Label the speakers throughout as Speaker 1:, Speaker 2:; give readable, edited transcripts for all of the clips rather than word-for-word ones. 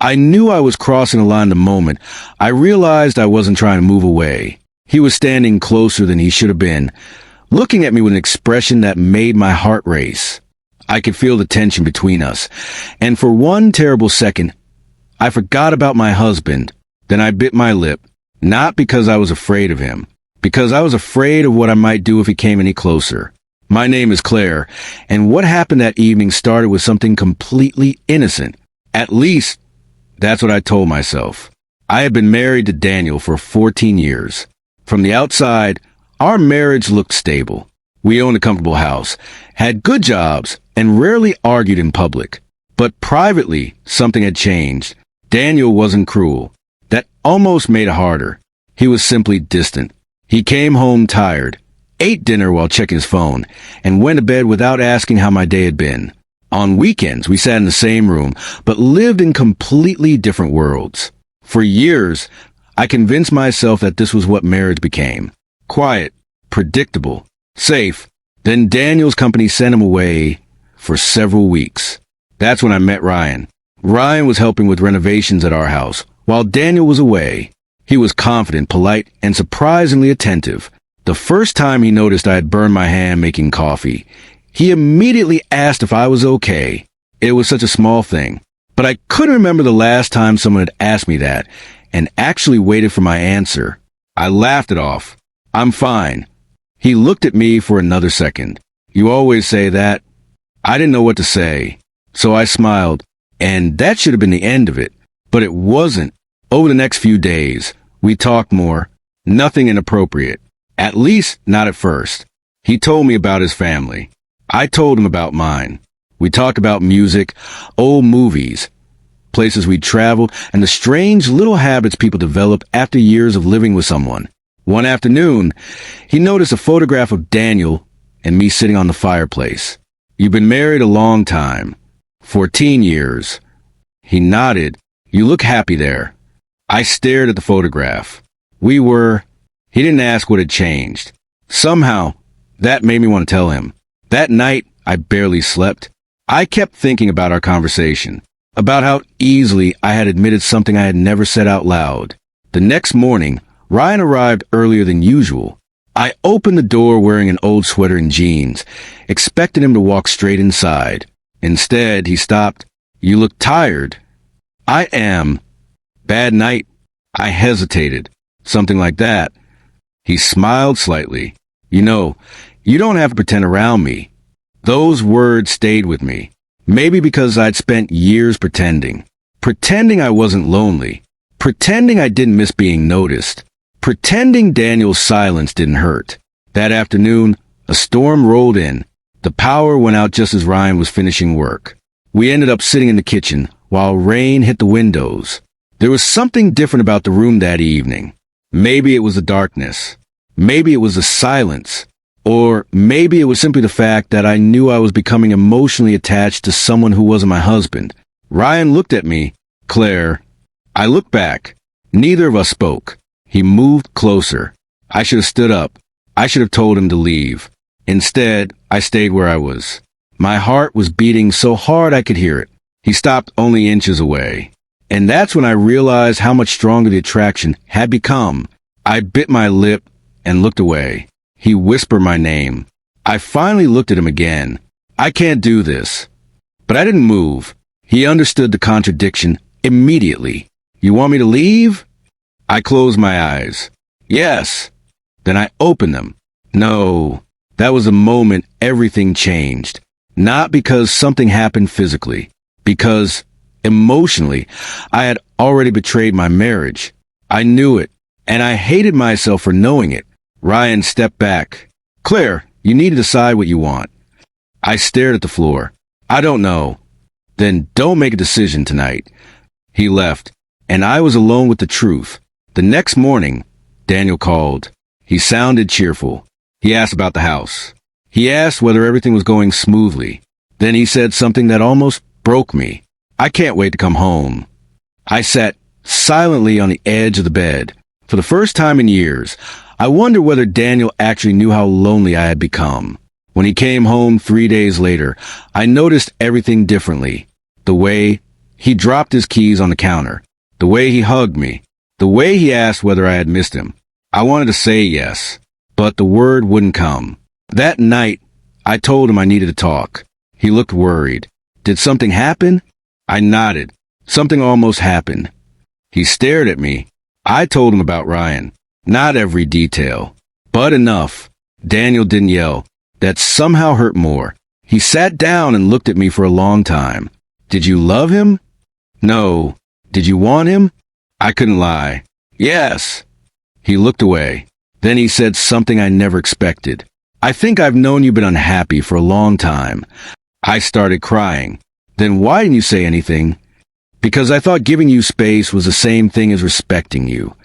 Speaker 1: I knew I was crossing a line the moment I realized I wasn't trying to move away. He was standing closer than he should have been, looking at me with an expression that made my heart race. I could feel the tension between us, and for one terrible second, I forgot about my husband. Then I bit my lip, not because I was afraid of him, because I was afraid of what I might do if he came any closer. My name is Claire, and what happened that evening started with something completely innocent. At least, that's what I told myself. I had been married to Daniel for 14 years. From the outside, our marriage looked stable. We owned a comfortable house, had good jobs, and rarely argued in public. But privately, something had changed. Daniel wasn't cruel. That almost made it harder. He was simply distant. He came home tired, ate dinner while checking his phone, and went to bed without asking how my day had been. On weekends, we sat in the same room, but lived in completely different worlds. For years, I convinced myself that this was what marriage became. Quiet, predictable, safe. Then Daniel's company sent him away for several weeks. That's when I met Ryan. Ryan was helping with renovations at our house, while Daniel was away. He was confident, polite, and surprisingly attentive. The first time he noticed I had burned my hand making coffee, he immediately asked if I was okay. It was such a small thing, but I couldn't remember the last time someone had asked me that, and actually waited for my answer. I laughed it off. I'm fine. He looked at me for another second. You always say that. I didn't know what to say, so I smiled, and that should have been the end of it, but it wasn't. Over the next few days, we talked more. Nothing inappropriate. At least, not at first. He told me about his family. I told him about mine. We talked about music, old movies, places we'd traveled, and the strange little habits people develop after years of living with someone. One afternoon, he noticed a photograph of Daniel and me sitting on the fireplace. You've been married a long time. 14 years. He nodded. You look happy there. I stared at the photograph. He didn't ask what had changed. Somehow, that made me want to tell him. That night, I barely slept. I kept thinking about our conversation, about how easily I had admitted something I had never said out loud. The next morning, Ryan arrived earlier than usual. I opened the door wearing an old sweater and jeans, expecting him to walk straight inside. Instead, he stopped. You look tired. I am. Bad night. I hesitated. Something like that. He smiled slightly. You know, you don't have to pretend around me. Those words stayed with me. Maybe because I'd spent years pretending. Pretending I wasn't lonely. Pretending I didn't miss being noticed. Pretending Daniel's silence didn't hurt. That afternoon, a storm rolled in. The power went out just as Ryan was finishing work. We ended up sitting in the kitchen while rain hit the windows. There was something different about the room that evening. Maybe it was the darkness. Maybe it was the silence. Or maybe it was simply the fact that I knew I was becoming emotionally attached to someone who wasn't my husband. Ryan looked at me. Claire. I looked back. Neither of us spoke. He moved closer. I should have stood up. I should have told him to leave. Instead, I stayed where I was. My heart was beating so hard I could hear it. He stopped only inches away. And that's when I realized how much stronger the attraction had become. I bit my lip and looked away. He whispered my name. I finally looked at him again. I can't do this. But I didn't move. He understood the contradiction immediately. You want me to leave? I closed my eyes. Yes. Then I opened them. No. That was the moment everything changed. Not because something happened physically. Because, emotionally, I had already betrayed my marriage. I knew it, and I hated myself for knowing it. Ryan stepped back. Claire, you need to decide what you want. I stared at the floor. I don't know. Then don't make a decision tonight. He left, and I was alone with the truth. The next morning, Daniel called. He sounded cheerful. He asked about the house. He asked whether everything was going smoothly. Then he said something that almost broke me. I can't wait to come home. I sat silently on the edge of the bed. For the first time in years, I wondered whether Daniel actually knew how lonely I had become. When he came home 3 days later, I noticed everything differently. The way He dropped his keys on the counter. The way he hugged me. The way he asked whether I had missed him. I wanted to say yes, but the word wouldn't come. That night, I told him I needed to talk. He looked worried. Did something happen? I nodded. Something almost happened. He stared at me. I told him about Ryan. Not every detail, but enough. Daniel didn't yell. That somehow hurt more. He sat down and looked at me for a long time. Did you love him? No. Did you want him? I couldn't lie. Yes. He looked away. Then he said something I never expected. I think I've known you've been unhappy for a long time. I started crying. Then why didn't you say anything? Because I thought giving you space was the same thing as respecting you.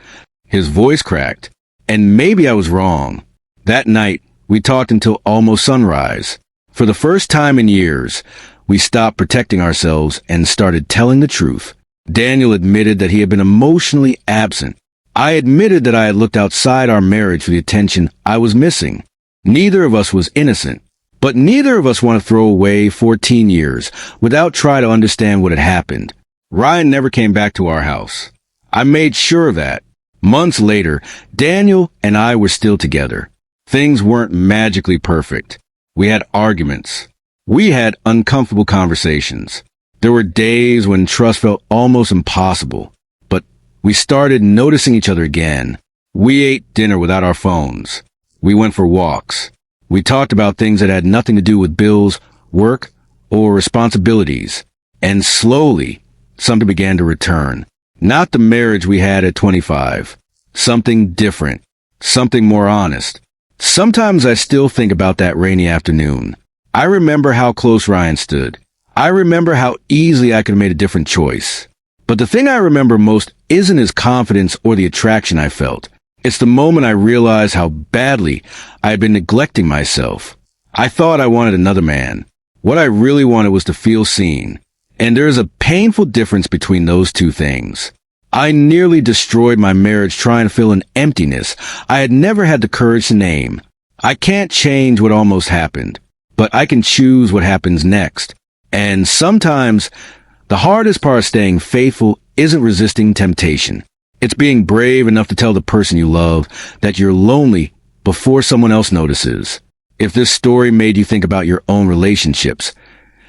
Speaker 1: His voice cracked. And maybe I was wrong. That night, we talked until almost sunrise. For the first time in years, we stopped protecting ourselves and started telling the truth. Daniel admitted that he had been emotionally absent. I admitted that I had looked outside our marriage for the attention I was missing. Neither of us was innocent, but neither of us want to throw away 14 years without trying to understand what had happened. Ryan never came back to our house. I made sure of that. Months later, Daniel and I were still together. Things weren't magically perfect. We had arguments. We had uncomfortable conversations. There were days when trust felt almost impossible, but we started noticing each other again. We ate dinner without our phones. We went for walks. We talked about things that had nothing to do with bills, work, or responsibilities. And slowly, something began to return. Not the marriage we had at 25. Something different. Something more honest. Sometimes I still think about that rainy afternoon. I remember how close Ryan stood. I remember how easily I could have made a different choice. But the thing I remember most isn't his confidence or the attraction I felt. It's the moment I realized how badly I had been neglecting myself. I thought I wanted another man. What I really wanted was to feel seen. And there is a painful difference between those two things. I nearly destroyed my marriage trying to fill an emptiness I had never had the courage to name. I can't change what almost happened, but I can choose what happens next. And sometimes, the hardest part of staying faithful isn't resisting temptation. It's being brave enough to tell the person you love that you're lonely before someone else notices. If this story made you think about your own relationships,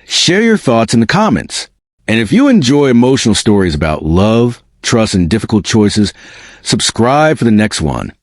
Speaker 1: share your thoughts in the comments. And if you enjoy emotional stories about love, trust, and difficult choices, subscribe for the next one.